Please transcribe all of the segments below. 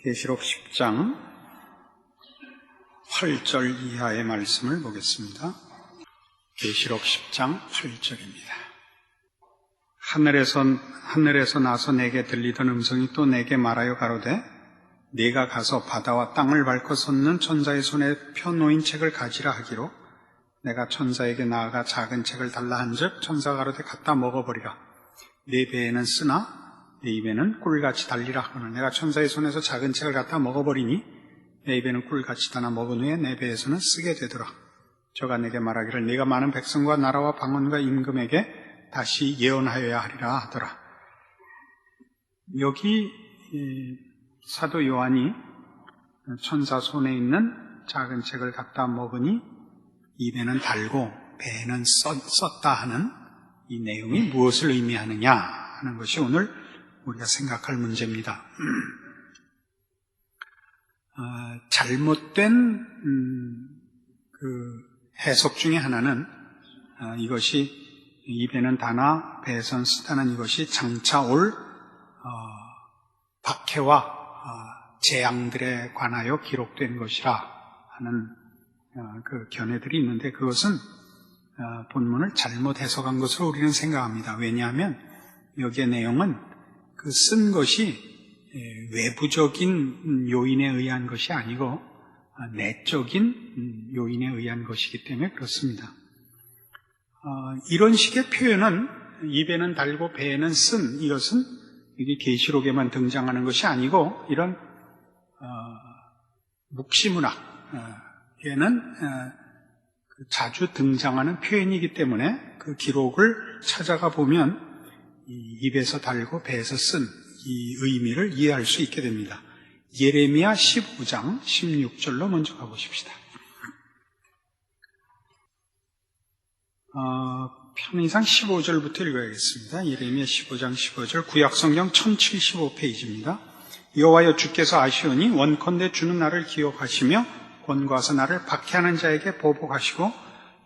계시록 10장 8절 이하의 말씀을 보겠습니다. 계시록 10장 8절입니다. 하늘에서 나서 내게 들리던 음성이 또 내게 말하여 가로되 네가 가서 바다와 땅을 밟고 섰는 천사의 손에 펴놓인 책을 가지라 하기로 내가 천사에게 나아가 작은 책을 달라 한즉 천사가 가로되 갖다 먹어버리라. 네 배에는 쓰나 내 입에는 꿀같이 달리라 하거늘 내가 천사의 손에서 작은 책을 갖다 먹어버리니 내 입에는 꿀같이 달아 먹은 후에 내 배에서는 쓰게 되더라. 저가 내게 말하기를 네가 많은 백성과 나라와 방언과 임금에게 다시 예언하여야 하리라 하더라. 여기 사도 요한이 천사 손에 있는 작은 책을 갖다 먹으니 입에는 달고 배에는 썼다 하는 이 내용이 무엇을 의미하느냐 하는 것이 오늘 우리가 생각할 문제입니다. 잘못된 해석 중에 하나는 이것이 입에는 다나 배에선 쓰다는 이것이 장차 올 박해와 재앙들에 관하여 기록된 것이라 하는 그 견해들이 있는데 그것은 본문을 잘못 해석한 것으로 우리는 생각합니다. 왜냐하면 여기의 내용은 그 쓴 것이 외부적인 요인에 의한 것이 아니고 내적인 요인에 의한 것이기 때문에 그렇습니다. 이런 식의 표현은 입에는 달고 배에는 쓴 이것은 이게 계시록에만 등장하는 것이 아니고 이런 묵시문학에는 자주 등장하는 표현이기 때문에 그 기록을 찾아가 보면 입에서 달고 배에서 쓴 이 의미를 이해할 수 있게 됩니다. 예레미야 15장 16절로 먼저 가보십시다. 편의상 15절부터 읽어야겠습니다. 예레미야 15장 15절 구약성경 1075페이지입니다. 여호와여 주께서 아시오니 원컨대 주는 나를 기억하시며 권고하사 나를 박해하는 자에게 보복하시고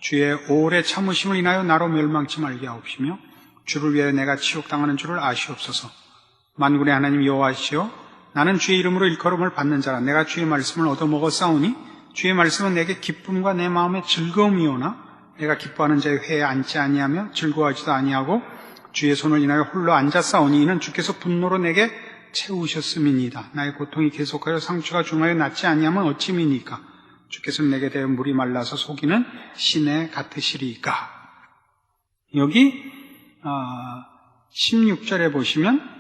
주의 오래 참으심을 인하여 나로 멸망치 말게 하옵시며 주를 위하여 내가 치욕당하는 줄을 아시옵소서. 만군의 하나님 여호와시여 나는 주의 이름으로 일컬음을 받는 자라. 내가 주의 말씀을 얻어먹어 싸우니 주의 말씀은 내게 기쁨과 내 마음의 즐거움이오나 내가 기뻐하는 자의 회에 앉지 아니하며 즐거워하지도 아니하고 주의 손을 인하여 홀로 앉아 싸우니 이는 주께서 분노로 내게 채우셨음이니이다. 나의 고통이 계속하여 상처가 중하여 낫지 아니하면 어찌미니까 주께서는 내게 대하여 물이 말라서 속이는 시내 같으시리이까. 여기 16절에 보시면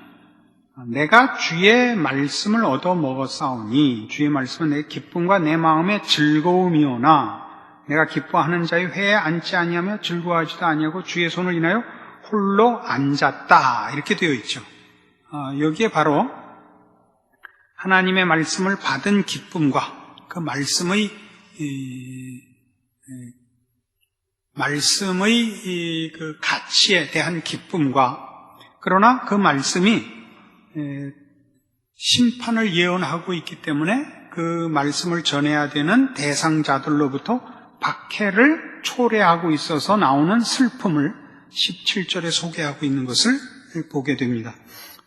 내가 주의 말씀을 얻어먹었사오니 주의 말씀은 내 기쁨과 내 마음의 즐거움이오나 내가 기뻐하는 자의 회에 앉지 아니하며 즐거워하지도 아니하고 주의 손을 인하여 홀로 앉았다 이렇게 되어 있죠. 여기에 바로 하나님의 말씀을 받은 기쁨과 그 말씀의 그 가치에 대한 기쁨과 그러나 그 말씀이 심판을 예언하고 있기 때문에 그 말씀을 전해야 되는 대상자들로부터 박해를 초래하고 있어서 나오는 슬픔을 17절에 소개하고 있는 것을 보게 됩니다.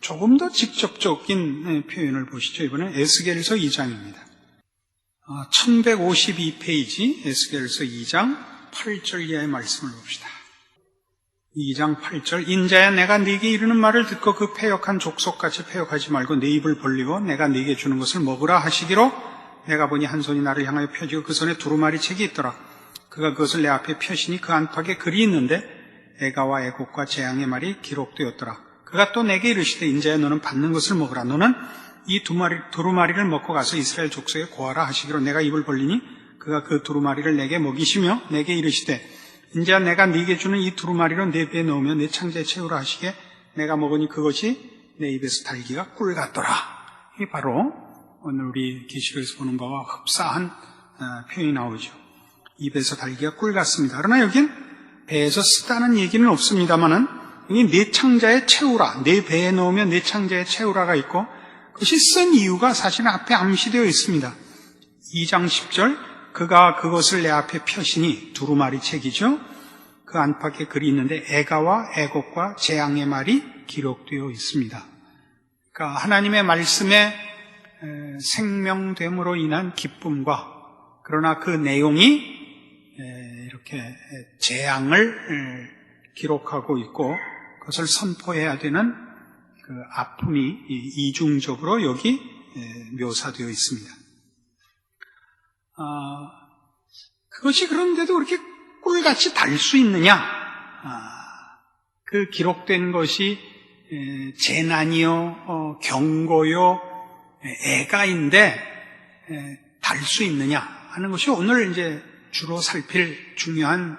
조금 더 직접적인 표현을 보시죠. 이번엔 에스겔서 2장입니다. 1152페이지 에스겔서 2장 8절 이하의 말씀을 봅시다. 2장 8절 인자야 내가 네게 이르는 말을 듣고 그 패역한 족속같이 패역하지 말고 네 입을 벌리고 내가 네게 주는 것을 먹으라 하시기로 내가 보니 한 손이 나를 향하여 펴지고 그 손에 두루마리 책이 있더라. 그가 그것을 내 앞에 펴시니 그 안팎에 글이 있는데 애가와 애곡과 재앙의 말이 기록되었더라. 그가 또 내게 이르시되 인자야 너는 받는 것을 먹으라. 너는 이 두루마리를 먹고 가서 이스라엘 족속에 고하라 하시기로 내가 입을 벌리니 그가 그 두루마리를 내게 먹이시며 내게 이르시되 인자 내가 네게 주는 이 두루마리로 내 배에 넣으며 내 창자에 채우라 하시게 내가 먹으니 그것이 내 입에서 달기가 꿀 같더라. 이게 바로 오늘 우리 계시록에서 보는 바와 흡사한 표현이 나오죠. 입에서 달기가 꿀 같습니다. 그러나 여긴 배에서 쓰다는 얘기는 없습니다만은 여기 내 창자에 채우라, 내 배에 넣으며 내 창자에 채우라가 있고 그것이 쓴 이유가 사실 앞에 암시되어 있습니다. 2장 10절 그가 그것을 내 앞에 펴시니 두루마리 책이죠. 그 안팎에 글이 있는데 애가와 애곡과 재앙의 말이 기록되어 있습니다. 그러니까 하나님의 말씀에 생명됨으로 인한 기쁨과 그러나 그 내용이 이렇게 재앙을 기록하고 있고 그것을 선포해야 되는 그 아픔이 이중적으로 여기 묘사되어 있습니다. 그것이 그런데도 그렇게 꿀같이 달 수 있느냐? 그 기록된 것이 재난이요, 경고요, 애가인데 달 수 있느냐 하는 것이 오늘 이제 주로 살필 중요한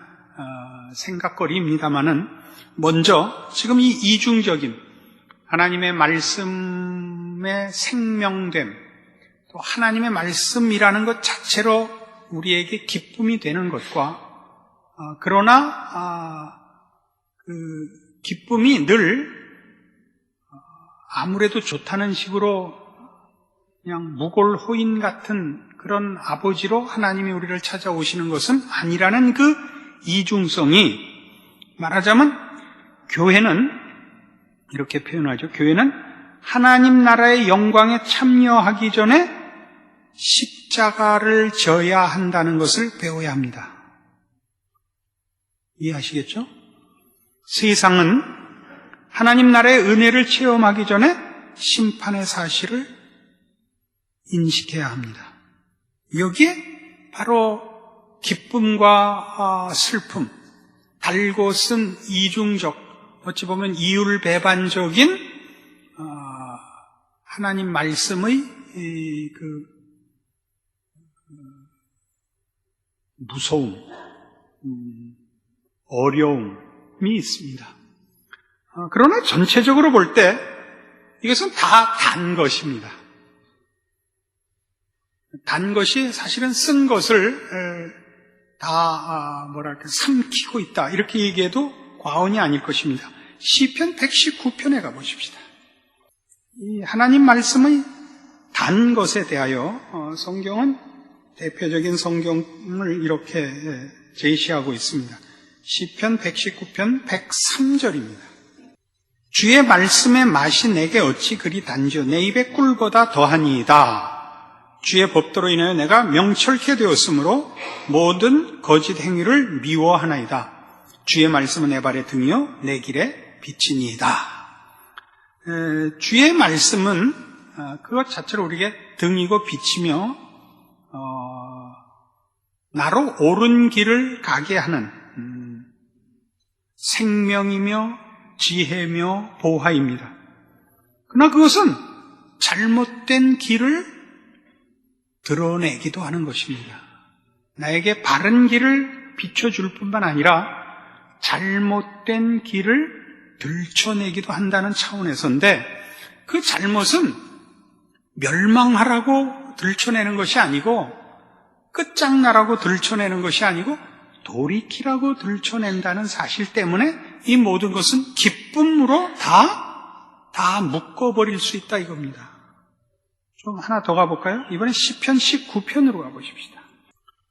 생각거리입니다만은 먼저 지금 이 이중적인 하나님의 말씀의 생명됨, 또 하나님의 말씀이라는 것 자체로 우리에게 기쁨이 되는 것과 그러나 그 기쁨이 늘 아무래도 좋다는 식으로 그냥 무골호인 같은 그런 아버지로 하나님이 우리를 찾아오시는 것은 아니라는 그 이중성이 말하자면 교회는 이렇게 표현하죠. 교회는 하나님 나라의 영광에 참여하기 전에 십자가를 져야 한다는 것을 배워야 합니다. 이해하시겠죠? 세상은 하나님 나라의 은혜를 체험하기 전에 심판의 사실을 인식해야 합니다. 여기에 바로 기쁨과 슬픔, 달고 쓴 이중적, 어찌 보면 이율배반적인 하나님 말씀의 그 무서움, 어려움이 있습니다. 그러나 전체적으로 볼 때 이것은 다 단 것입니다. 단 것이 사실은 쓴 것을 다 삼키고 있다 이렇게 얘기해도 과언이 아닐 것입니다. 시편 119편에 가보십시다. 이 하나님 말씀의 단 것에 대하여 성경은 대표적인 성경을 이렇게 제시하고 있습니다. 시편 119편 103절입니다. 주의 말씀의 맛이 내게 어찌 그리 단지요 내 입의 꿀보다 더하니이다. 주의 법도로 인하여 내가 명철케 되었으므로 모든 거짓 행위를 미워하나이다. 주의 말씀은 내 발의 등이요 내 길에 빛이니이다. 주의 말씀은 그것 자체로 우리에게 등이고 빛이며 나로 옳은 길을 가게 하는 생명이며 지혜며 보화입니다. 그러나 그것은 잘못된 길을 드러내기도 하는 것입니다. 나에게 바른 길을 비춰줄 뿐만 아니라 잘못된 길을 들춰내기도 한다는 차원에서인데 그 잘못은 멸망하라고 들춰내는 것이 아니고 끝장나라고 들춰내는 것이 아니고 돌이키라고 들춰낸다는 사실 때문에 이 모든 것은 기쁨으로 다 묶어버릴 수 있다 이겁니다. 좀 하나 더 가볼까요? 이번에 시편 19편으로 가보십시다.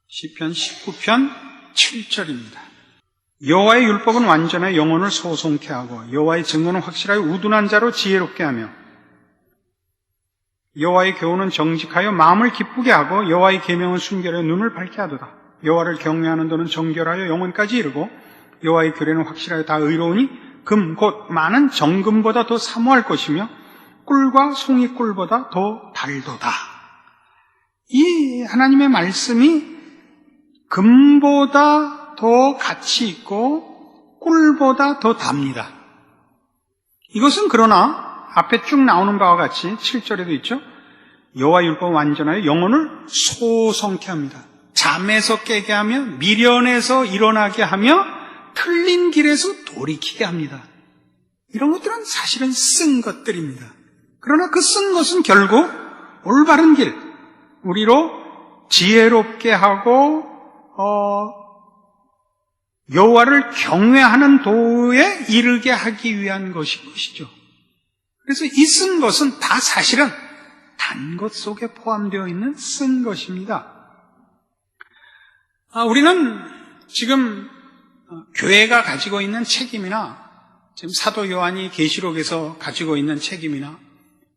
시편 19편 7절입니다. 여호와의 율법은 완전하여 영혼을 소송케 하고 여호와의 증거는 확실하여 우둔한 자로 지혜롭게 하며 여호와의 교훈은 정직하여 마음을 기쁘게 하고 여호와의 계명은 순결하여 눈을 밝게 하도다. 여호와를 경외하는 도는 정결하여 영혼까지 이르고 여호와의 규례는 확실하여 다 의로우니 금 곧 많은 정금보다 더 사모할 것이며 꿀과 송이꿀보다 더 달도다. 이 하나님의 말씀이 금보다 더 가치 있고 꿀보다 더 답니다. 이것은 그러나 앞에 쭉 나오는 바와 같이 7절에도 있죠. 여호와 율법은 완전하여 영혼을 소성케 합니다. 잠에서 깨게 하며 미련에서 일어나게 하며 틀린 길에서 돌이키게 합니다. 이런 것들은 사실은 쓴 것들입니다. 그러나 그 쓴 것은 결국 올바른 길, 우리로 지혜롭게 하고 여호와를 경외하는 도에 이르게 하기 위한 것이죠. 그래서 이 쓴 것은 다 사실은 단 것 속에 포함되어 있는 쓴 것입니다. 우리는 지금 교회가 가지고 있는 책임이나 지금 사도 요한이 계시록에서 가지고 있는 책임이나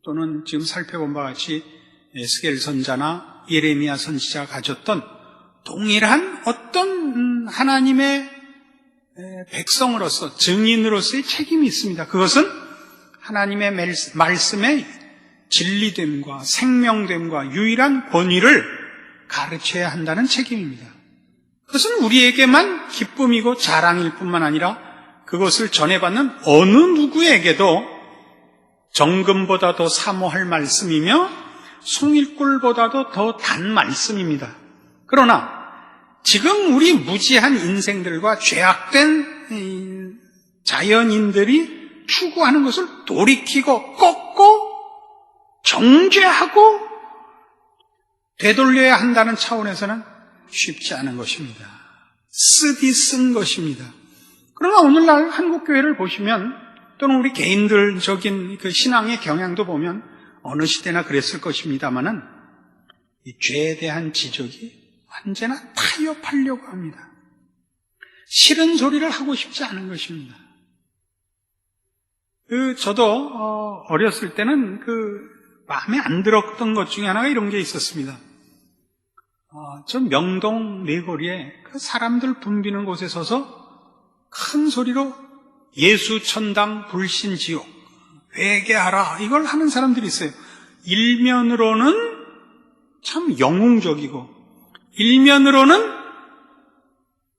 또는 지금 살펴본 바와 같이 에스겔 선자나 예레미야 선지자가 가졌던 동일한 어떤 하나님의 백성으로서 증인으로서의 책임이 있습니다. 그것은 하나님의 말씀의 진리됨과 생명됨과 유일한 권위를 가르쳐야 한다는 책임입니다. 그것은 우리에게만 기쁨이고 자랑일 뿐만 아니라 그것을 전해받는 어느 누구에게도 정금보다 더 사모할 말씀이며 송일꿀보다도 더 단 말씀입니다. 그러나 지금 우리 무지한 인생들과 죄악된 자연인들이 추구하는 것을 돌이키고 꺾고 정죄하고 되돌려야 한다는 차원에서는 쉽지 않은 것입니다. 쓰디쓴 것입니다. 그러나 오늘날 한국교회를 보시면 또는 우리 개인들적인 그 신앙의 경향도 보면 어느 시대나 그랬을 것입니다마는 이 죄에 대한 지적이 언제나 타협하려고 합니다. 싫은 소리를 하고 싶지 않은 것입니다. 저도 어렸을 때는 마음에 안 들었던 것 중에 하나가 이런 게 있었습니다. 저 명동 내거리에 그 사람들 붐비는 곳에 서서 큰 소리로 예수천당 불신지옥 회개하라 이걸 하는 사람들이 있어요. 일면으로는 참 영웅적이고 일면으로는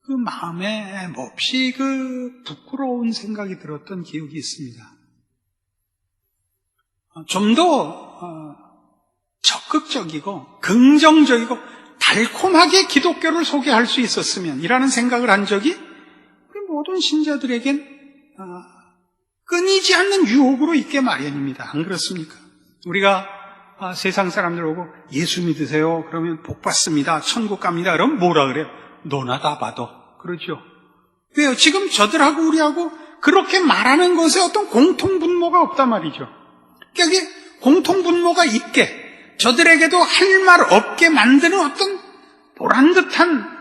그 마음에 몹시 부끄러운 생각이 들었던 기억이 있습니다. 좀 더 적극적이고 긍정적이고 달콤하게 기독교를 소개할 수 있었으면 이라는 생각을 한 적이 우리 모든 신자들에겐 끊이지 않는 유혹으로 있게 마련입니다. 안 그렇습니까? 우리가 세상 사람들 오고 예수 믿으세요 그러면 복 받습니다 천국 갑니다 그러면 뭐라 그래요? 너나 다 봐도 그러죠. 왜요? 지금 저들하고 우리하고 그렇게 말하는 것에 어떤 공통분모가 없단 말이죠. 그러니까 공통분모가 있게 저들에게도 할 말 없게 만드는 어떤 보란듯한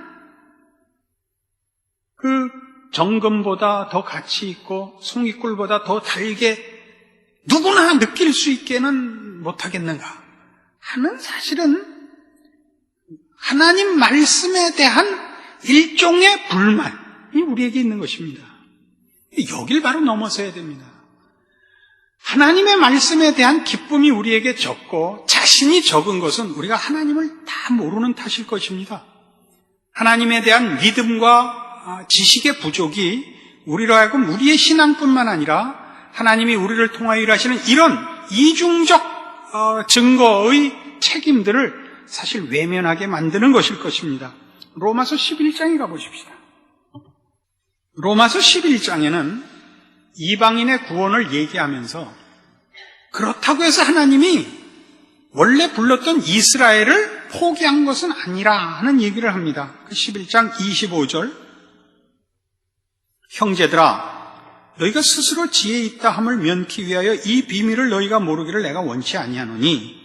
정금보다 더 가치 있고 송이꿀보다 더 달게 누구나 느낄 수 있게는 못하겠는가 하는 사실은 하나님 말씀에 대한 일종의 불만이 우리에게 있는 것입니다. 여길 바로 넘어서야 됩니다. 하나님의 말씀에 대한 기쁨이 우리에게 적고 자신이 적은 것은 우리가 하나님을 다 모르는 탓일 것입니다. 하나님에 대한 믿음과 지식의 부족이 우리로 하여금 우리의 신앙뿐만 아니라 하나님이 우리를 통하여 일하시는 이런 이중적 증거의 책임들을 사실 외면하게 만드는 것일 것입니다. 로마서 11장에 가보십시다. 로마서 11장에는 이방인의 구원을 얘기하면서 그렇다고 해서 하나님이 원래 불렀던 이스라엘을 포기한 것은 아니라 하는 얘기를 합니다. 11장 25절 형제들아 너희가 스스로 지혜 있다 함을 면키 위하여 이 비밀을 너희가 모르기를 내가 원치 아니하노니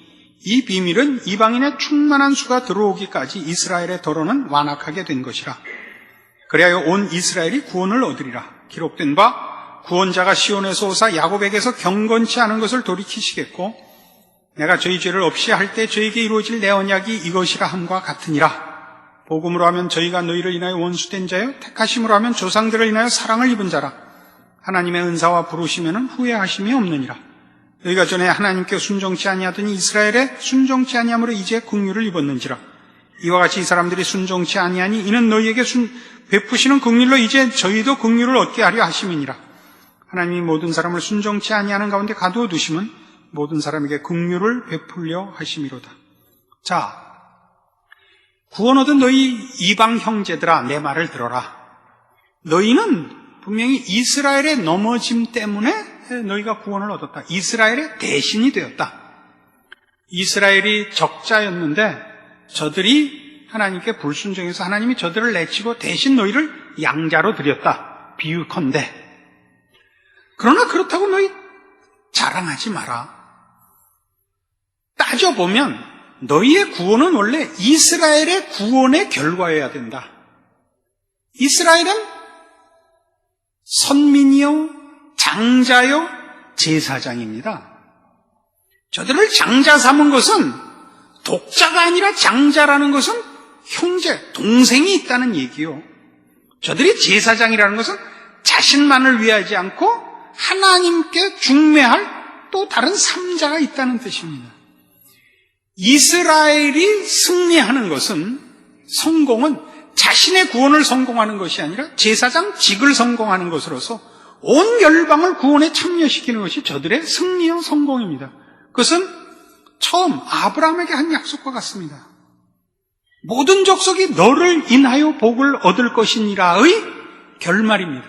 이 비밀은 이방인의 충만한 수가 들어오기까지 이스라엘의 도로는 완악하게 된 것이라. 그리하여 온 이스라엘이 구원을 얻으리라. 기록된 바 구원자가 시온에서 오사 야곱에게서 경건치 않은 것을 돌이키시겠고 내가 저희 죄를 없이 할 때 저에게 이루어질 내 언약이 이것이라 함과 같으니라. 복음으로 하면 저희가 너희를 인하여 원수된 자요 택하심으로 하면 조상들을 인하여 사랑을 입은 자라. 하나님의 은사와 부르시면은 후회하심이 없느니라. 너희가 전에 하나님께 순종치 아니하더니 이스라엘에 순종치 아니함으로 이제 긍휼을 입었는지라. 이와 같이 이 사람들이 순종치 아니하니 이는 너희에게 베푸시는 긍휼로 이제 저희도 긍휼을 얻게 하려 하심이니라. 하나님이 모든 사람을 순종치 아니하는 가운데 가두어 두심은 모든 사람에게 긍휼을 베풀려 하심이로다. 자, 구원 얻은 너희 이방 형제들아 내 말을 들어라. 너희는 분명히 이스라엘의 넘어짐 때문에 너희가 구원을 얻었다. 이스라엘의 대신이 되었다. 이스라엘이 적자였는데 저들이 하나님께 불순종해서 하나님이 저들을 내치고 대신 너희를 양자로 드렸다. 비유컨대. 그러나 그렇다고 너희 자랑하지 마라. 따져보면 너희의 구원은 원래 이스라엘의 구원의 결과여야 된다. 이스라엘은 선민이요, 장자요, 제사장입니다. 저들을 장자 삼은 것은 독자가 아니라 장자라는 것은 형제, 동생이 있다는 얘기요. 저들이 제사장이라는 것은 자신만을 위하지 않고 하나님께 중매할 또 다른 3자가 있다는 뜻입니다. 이스라엘이 승리하는 것은, 성공은 자신의 구원을 성공하는 것이 아니라 제사장 직을 성공하는 것으로서 온 열방을 구원에 참여시키는 것이 저들의 승리와 성공입니다. 그것은 처음 아브라함에게 한 약속과 같습니다. 모든 족속이 너를 인하여 복을 얻을 것이니라의 결말입니다.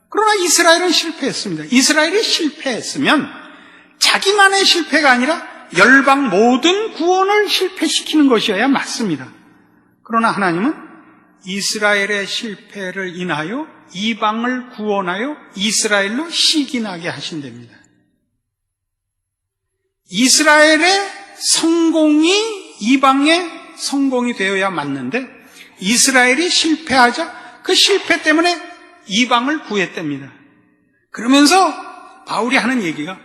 그러나 이스라엘은 실패했습니다. 이스라엘이 실패했으면 자기만의 실패가 아니라 열방 모든 구원을 실패시키는 것이어야 맞습니다. 그러나 하나님은 이스라엘의 실패를 인하여 이방을 구원하여 이스라엘로 시기나게 하신답니다. 이스라엘의 성공이 이방의 성공이 되어야 맞는데 이스라엘이 실패하자 그 실패 때문에 이방을 구했답니다. 그러면서 바울이 하는 얘기가,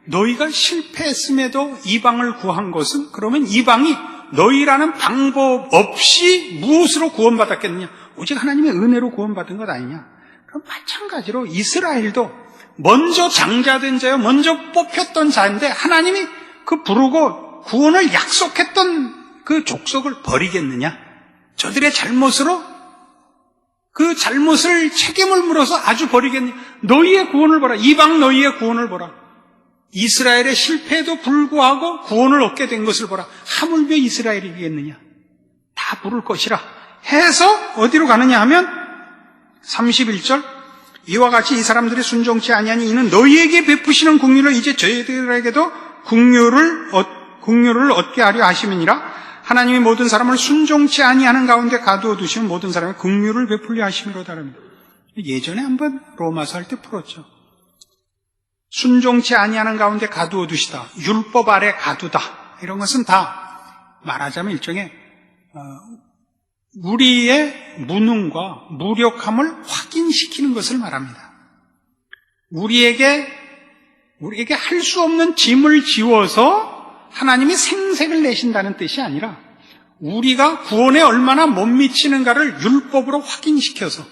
너희가 실패했음에도 이방을 구한 것은, 그러면 이방이 너희라는 방법 없이 무엇으로 구원받았겠느냐? 오직 하나님의 은혜로 구원받은 것 아니냐? 그럼 마찬가지로 이스라엘도 먼저 장자된 자요, 먼저 뽑혔던 자인데 하나님이 그 부르고 구원을 약속했던 그 족속을 버리겠느냐? 저들의 잘못으로 그 잘못을 책임을 물어서 아주 버리겠느냐? 너희의 구원을 보라. 이방 너희의 구원을 보라. 이스라엘의 실패에도 불구하고 구원을 얻게 된 것을 보라. 하물며 이스라엘이겠느냐? 다 부를 것이라 해서 어디로 가느냐 하면 31절, 이와 같이 이 사람들이 순종치 아니하니 이는 너희에게 베푸시는 긍휼을 이제 저희들에게도 긍휼을 얻게 하려 하심이니라. 하나님이 모든 사람을 순종치 아니하는 가운데 가두어 두시면 모든 사람의 긍휼을 베풀려 하심이로다. 예전에 한번 로마서 할 때 풀었죠. 순종치 아니하는 가운데 가두어 두시다, 율법 아래 가두다, 이런 것은 다 말하자면 일종의 우리의 무능과 무력함을 확인시키는 것을 말합니다. 우리에게 할 수 없는 짐을 지워서 하나님이 생색을 내신다는 뜻이 아니라 우리가 구원에 얼마나 못 미치는가를 율법으로 확인시켜서,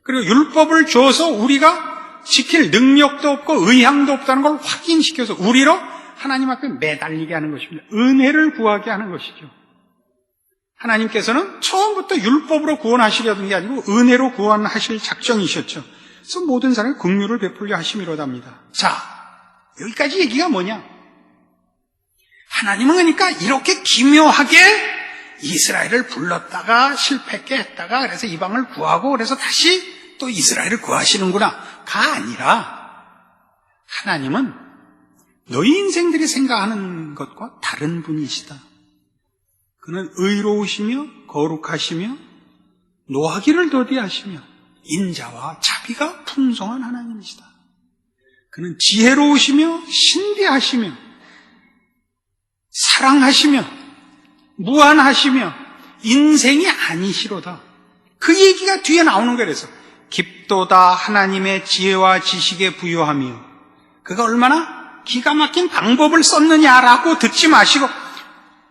그리고 율법을 줘서 우리가 지킬 능력도 없고 의향도 없다는 걸 확인시켜서 우리로 하나님 앞에 매달리게 하는 것입니다. 은혜를 구하게 하는 것이죠. 하나님께서는 처음부터 율법으로 구원하시려던 게 아니고 은혜로 구원하실 작정이셨죠. 그래서 모든 사람이 긍휼을 베풀려 하심이로답니다. 자, 여기까지 얘기가 뭐냐? 하나님은 그러니까 이렇게 기묘하게 이스라엘을 불렀다가 실패했게 했다가 그래서 이방을 구하고 그래서 다시 또 이스라엘을 구하시는구나 가 아니라, 하나님은 너희 인생들이 생각하는 것과 다른 분이시다. 그는 의로우시며 거룩하시며 노하기를 더디하시며 인자와 자비가 풍성한 하나님이시다. 그는 지혜로우시며 신비하시며 사랑하시며 무한하시며 인생이 아니시로다. 그 얘기가 뒤에 나오는 거예요. 그래서 깊도다 하나님의 지혜와 지식에 부요하며, 그가 얼마나 기가 막힌 방법을 썼느냐라고 듣지 마시고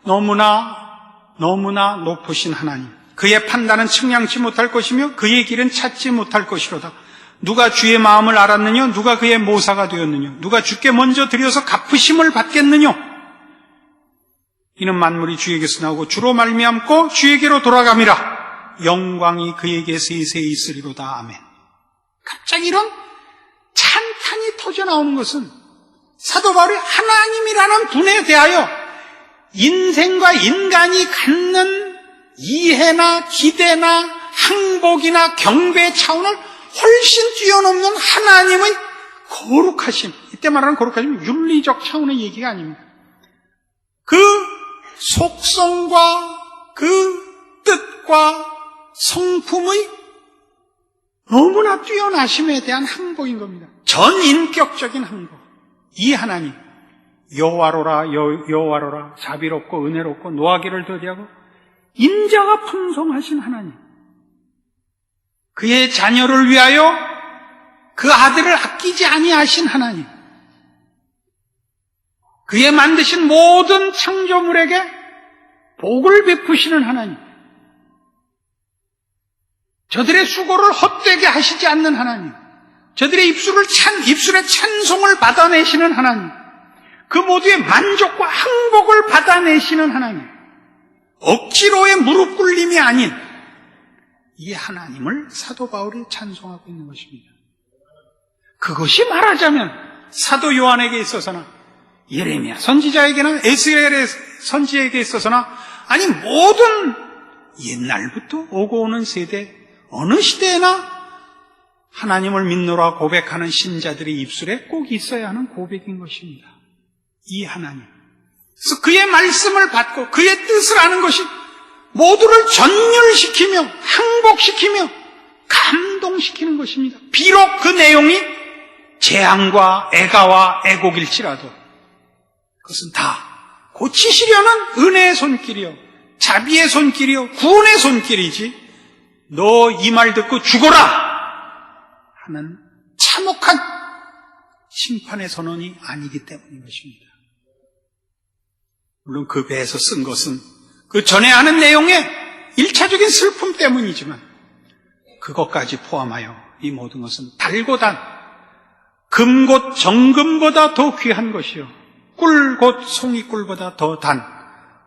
너무나 높으신 하나님, 그의 판단은 측량치 못할 것이며 그의 길은 찾지 못할 것이로다. 누가 주의 마음을 알았느냐? 누가 그의 모사가 되었느냐? 누가 주께 먼저 드려서 갚으심을 받겠느냐? 이는 만물이 주에게서 나오고 주로 말미암고 주에게로 돌아감이라. 영광이 그에게 세세히 있으리로다. 아멘. 갑자기 이런 찬탄이 터져 나오는 것은 사도 바울이 하나님이라는 분에 대하여 인생과 인간이 갖는 이해나 기대나 항복이나 경배의 차원을 훨씬 뛰어넘는 하나님의 거룩하심, 이때 말하는 거룩하심은 윤리적 차원의 얘기가 아닙니다. 그 속성과 그 뜻과 성품의 너무나 뛰어나심에 대한 항복인 겁니다. 전인격적인 항복. 이 하나님, 여호와로라 자비롭고 은혜롭고 노하기를 더디하고 인자가 풍성하신 하나님, 그의 자녀를 위하여 그 아들을 아끼지 아니하신 하나님, 그의 만드신 모든 창조물에게 복을 베푸시는 하나님, 저들의 수고를 헛되게 하시지 않는 하나님, 저들의 입술에 찬송을 받아내시는 하나님, 그 모두의 만족과 항복을 받아내시는 하나님, 억지로의 무릎 꿇림이 아닌 이 하나님을 사도 바울이 찬송하고 있는 것입니다. 그것이 말하자면 사도 요한에게 있어서나 예레미야 선지자에게나 에스겔 선지자에게 있어서나 아니 모든 옛날부터 오고 오는 세대 어느 시대에나 하나님을 믿노라 고백하는 신자들의 입술에 꼭 있어야 하는 고백인 것입니다. 이 하나님, 그래서 그의 말씀을 받고 그의 뜻을 아는 것이 모두를 전율시키며 항복시키며 감동시키는 것입니다. 비록 그 내용이 재앙과 애가와 애곡일지라도 그것은 다 고치시려는 은혜의 손길이요, 자비의 손길이요, 구원의 손길이지 너 이 말 듣고 죽어라 하는 참혹한 심판의 선언이 아니기 때문인 것입니다. 물론 그 배에서 쓴 것은 그 전에 하는 내용의 일차적인 슬픔 때문이지만 그것까지 포함하여 이 모든 것은 달고 단 금 곧 정금보다 더 귀한 것이요 꿀 곧 송이꿀보다 더 단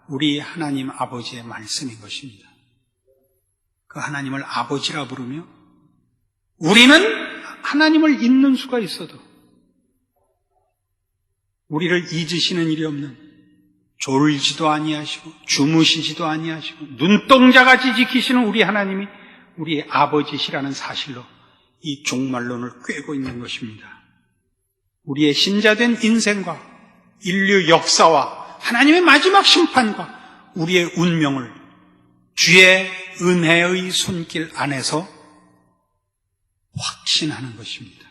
우리 하나님 아버지의 말씀인 것입니다. 그 하나님을 아버지라 부르며 우리는 하나님을 잊는 수가 있어도 우리를 잊으시는 일이 없는, 졸지도 아니하시고 주무시지도 아니하시고 눈동자같이 지키시는 우리 하나님이 우리의 아버지시라는 사실로 이 종말론을 꿰고 있는 것입니다. 우리의 신자된 인생과 인류 역사와 하나님의 마지막 심판과 우리의 운명을 주의 은혜의 손길 안에서 확신하는 것입니다.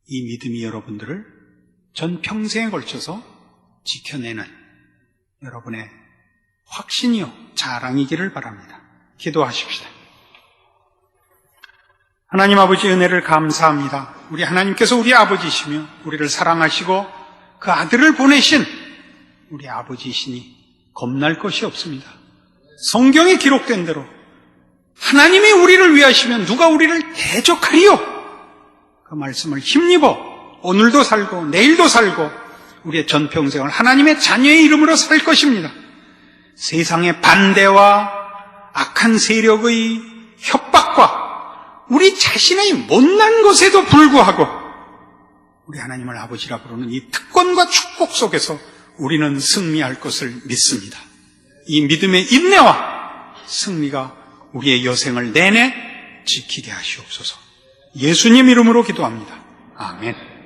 이 믿음이 여러분들을 전 평생에 걸쳐서 지켜내는 여러분의 확신이요 자랑이기를 바랍니다. 기도하십시다. 하나님 아버지 은혜를 감사합니다. 우리 하나님께서 우리 아버지시며 우리를 사랑하시고 그 아들을 보내신 우리 아버지시니 겁날 것이 없습니다. 성경에 기록된 대로 하나님이 우리를 위하시면 누가 우리를 대적하리요? 그 말씀을 힘입어 오늘도 살고 내일도 살고 우리의 전평생을 하나님의 자녀의 이름으로 살 것입니다. 세상의 반대와 악한 세력의 협박과 우리 자신의 못난 것에도 불구하고 우리 하나님을 아버지라 부르는 이 특권과 축복 속에서 우리는 승리할 것을 믿습니다. 이 믿음의 인내와 승리가 우리의 여생을 내내 지키게 하시옵소서. 예수님 이름으로 기도합니다. 아멘.